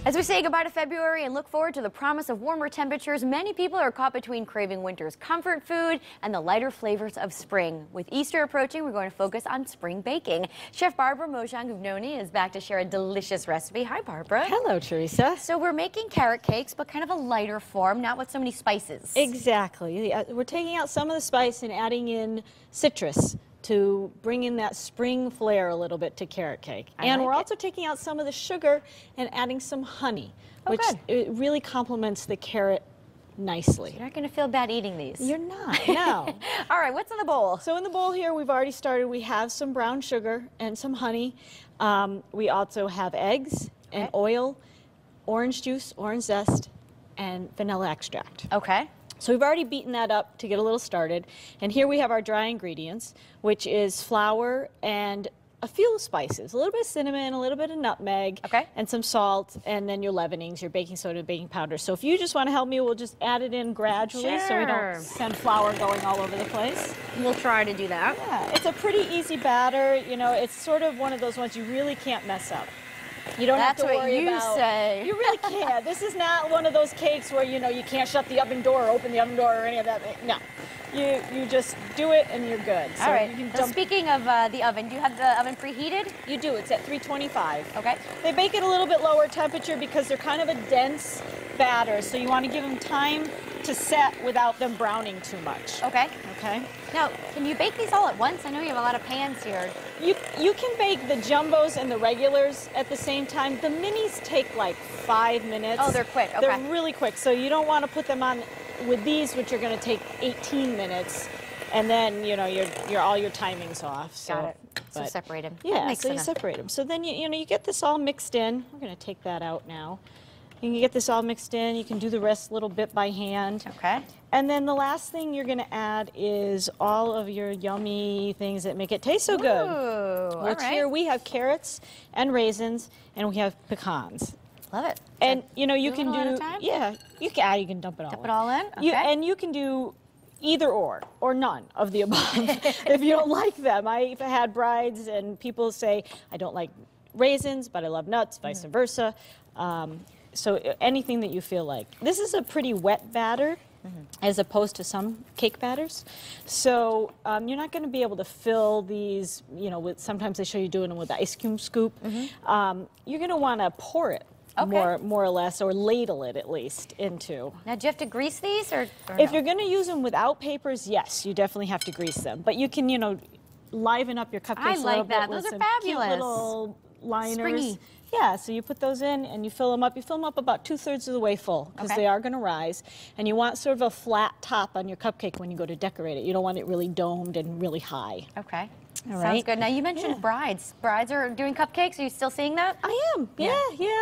As we say goodbye to February and look forward to the promise of warmer temperatures, many people are caught between craving winter's comfort food and the lighter flavors of spring. With Easter approaching, we're going to focus on spring baking. Chef Barbara Mojon Gugnoni is back to share a delicious recipe. Hi, Barbara. Hello, Teresa. So we're making carrot cakes, but kind of a lighter form, not with so many spices. Exactly. We're taking out some of the spice and adding in citrus to bring in that spring flair a little bit to carrot cake. And we're also taking out some of the sugar and adding some honey, which it really complements the carrot nicely. You're not going to feel bad eating these. You're not, no. All right, what's in the bowl? So in the bowl here, we've already started. We have some brown sugar and some honey. We also have eggs and oil, orange juice, orange zest, and vanilla extract. Okay. So we've already beaten that up to get a little started. And here we have our dry ingredients, which is flour and a few spices, a little bit of cinnamon, a little bit of nutmeg, and some salt, and then your leavenings, your baking soda, baking powder. So if you just want to help me, we'll just add it in gradually so we don't send flour going all over the place. We'll try to do that. Yeah, it's a pretty easy batter. You know, it's sort of one of those ones you really can't mess up. You don't have to worry about. That's what you say. You really can't. This is not one of those cakes where, you know, you can't shut the oven door or open the oven door or any of that. No. You just do it and you're good. So all right. So speaking of the oven, do you have the oven preheated? You do. It's at 325. Okay. They bake it a little bit lower temperature because they're kind of a dense batter, so you want to give them time to set without them browning too much. Okay. Okay. Now, can you bake these all at once? I know you have a lot of pans here. You can bake the jumbos and the regulars at the same time. The minis take like 5 minutes. Oh, they're quick. Okay. They're really quick, so you don't want to put them on with these, which are going to take 18 minutes, and then you know you're all your timings off. So. Got it. So separate them. Yeah, so you separate them. So then you know you get this all mixed in. We're going to take that out now. You can get this all mixed in. You can do the rest a little bit by hand. Okay. And then the last thing you're going to add is all of your yummy things that make it taste so good. Ooh, which here we have carrots and raisins, and we have pecans. Love it. And you know you can do you can dump it all. Dump it all in. Okay. And you can do either or none of the above if you don't like them. I've had brides and people say I don't like raisins, but I love nuts, vice versa. So anything that you feel like. This is a pretty wet batter as opposed to some cake batters. So you're not going to be able to fill these, you know, with, sometimes they show you doing them with the ice cream scoop. You're going to want to pour it more or less, or ladle it at least into. Now, do you have to grease these or if you're going to use them without papers, yes, you definitely have to grease them. But you can, you know, liven up your cupcakes a little bit with some cute little liners. Springy. Yeah, so you put those in and you fill them up. You fill them up about 2/3 of the way full because they are going to rise. And you want sort of a flat top on your cupcake when you go to decorate it. You don't want it really domed and really high. Okay. Sounds good. Now, you mentioned brides. Brides are doing cupcakes. Are you still seeing that? I am. Yeah.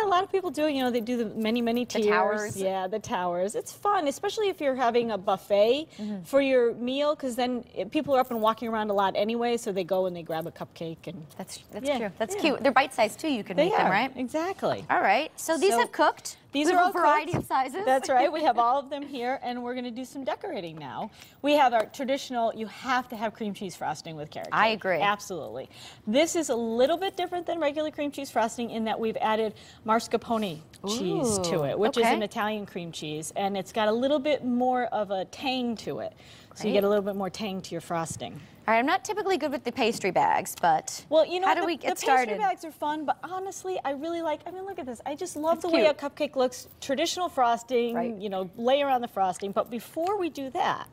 A lot of people do it. You know, they do the many tiers. The towers. Yeah, the towers. It's fun, especially if you're having a buffet for your meal, because then people are up and walking around a lot anyway, so they go and they grab a cupcake. And that's true. That's cute. They're bite-sized, too. You can make them, right? Exactly. All right. So these have cooked. These are all a variety of sizes. That's right. We have all of them here, and we're going to do some decorating now. We have our traditional, you have to have cream cheese frosting with carrot cake. I agree. Absolutely. This is a little bit different than regular cream cheese frosting in that we've added mascarpone cheese to it, which is an Italian cream cheese, and it's got a little bit more of a tang to it. So you get a little bit more tang to your frosting. All right, I'm not typically good with the pastry bags, but well, you know, how do we get started? The pastry bags are fun, but honestly, I really like, I mean, look at this. I just love the way a cupcake looks. Traditional frosting, you know, layer on the frosting. But before we do that,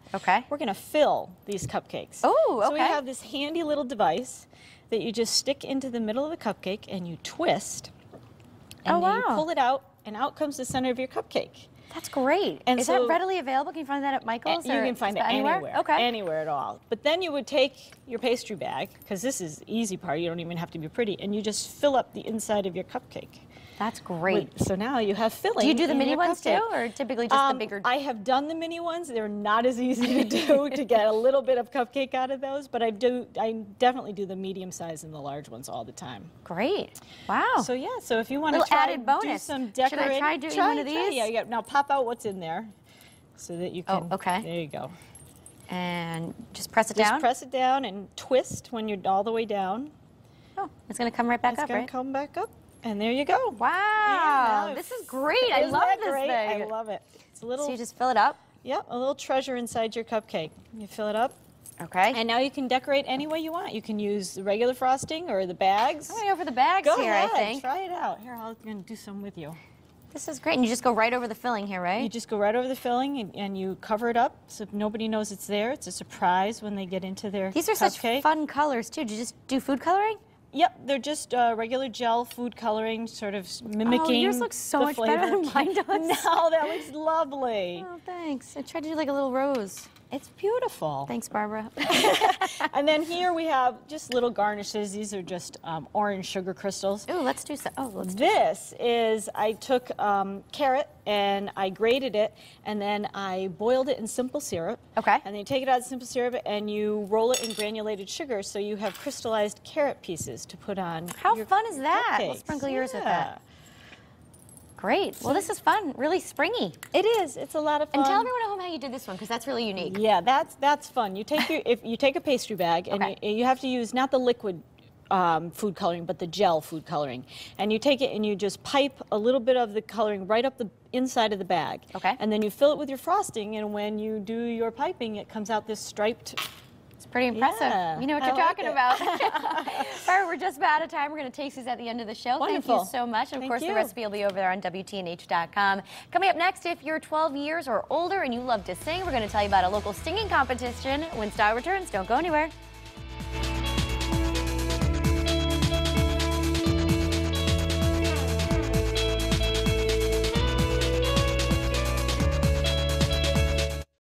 we're going to fill these cupcakes. Oh, okay. So we have this handy little device that you just stick into the middle of the cupcake and you twist. And then you pull it out, and out comes the center of your cupcake. That's great. And is that readily available? Can you find that at Michael's? You can find it anywhere. Okay. Anywhere at all. But then you would take your pastry bag, because this is the easy part, you don't even have to be pretty, and you just fill up the inside of your cupcake. That's great. So now you have filling. Do you do the mini ones too, or typically just the bigger? I have done the mini ones. They're not as easy to do to get a little bit of cupcake out of those, but I definitely do the medium size and the large ones all the time. Great. Wow. So yeah, so if you want to try added bonus. Do some decorating. Should I try doing one of these? Yeah. Now pop out what's in there so that you can. Oh, okay. There you go. And just press it down? Just press it down and twist when you're all the way down. Oh, it's going to come right back up, right? It's going to come back up. And there you go. Wow, Yeah, this is great. I love this great? thing. I love it. It's a little. So you just fill it up? Yep, a little treasure inside your cupcake. You fill it up. Okay. And now you can decorate any way you want. You can use the regular frosting or the bags. I'm going to go for the bags Go here, ahead, I think. try it out. Here, I'm going to do some with you. This is great. And you just go right over the filling here, right? You just go right over the filling and you cover it up so nobody knows it's there. It's a surprise when they get into their These are cupcake. such fun colors, too. Did you just do food coloring? Yep, they're just regular gel food coloring, sort of mimicking. Oh, yours looks so the much flavor. better than mine does. No, that looks lovely. Oh, thanks. I tried to do like a little rose. It's beautiful. Thanks, Barbara. And then here we have just little garnishes. These are just orange sugar crystals. Ooh, let's do some. Oh, let's do This is, I took carrot and I grated it and then I boiled it in simple syrup. Okay. And then you take it out of simple syrup and you roll it in granulated sugar so you have crystallized carrot pieces to put on. How your fun is that? We'll cupcakes. sprinkle yours with Yeah. that. Great. Well, this is fun. Really springy. It is. It's a lot of fun. And tell everyone at home how you did this one, because that's really unique. Yeah, that's fun. You take if you take a pastry bag and Okay. you have to use not the liquid food coloring, but the gel food coloring. And you take it and you just pipe a little bit of the coloring right up the inside of the bag. Okay. And then you fill it with your frosting, and when you do your piping, it comes out this striped. It's pretty impressive. Yeah, You know what I you're like talking it. about. All right, we're just about out of time. We're going to taste these at the end of the show. Wonderful. Thank you so much. And of Thank course, the you. recipe will be over there on WTNH.com. Coming up next, if you're 12 years or older and you love to sing, we're going to tell you about a local singing competition when Style returns. Don't go anywhere.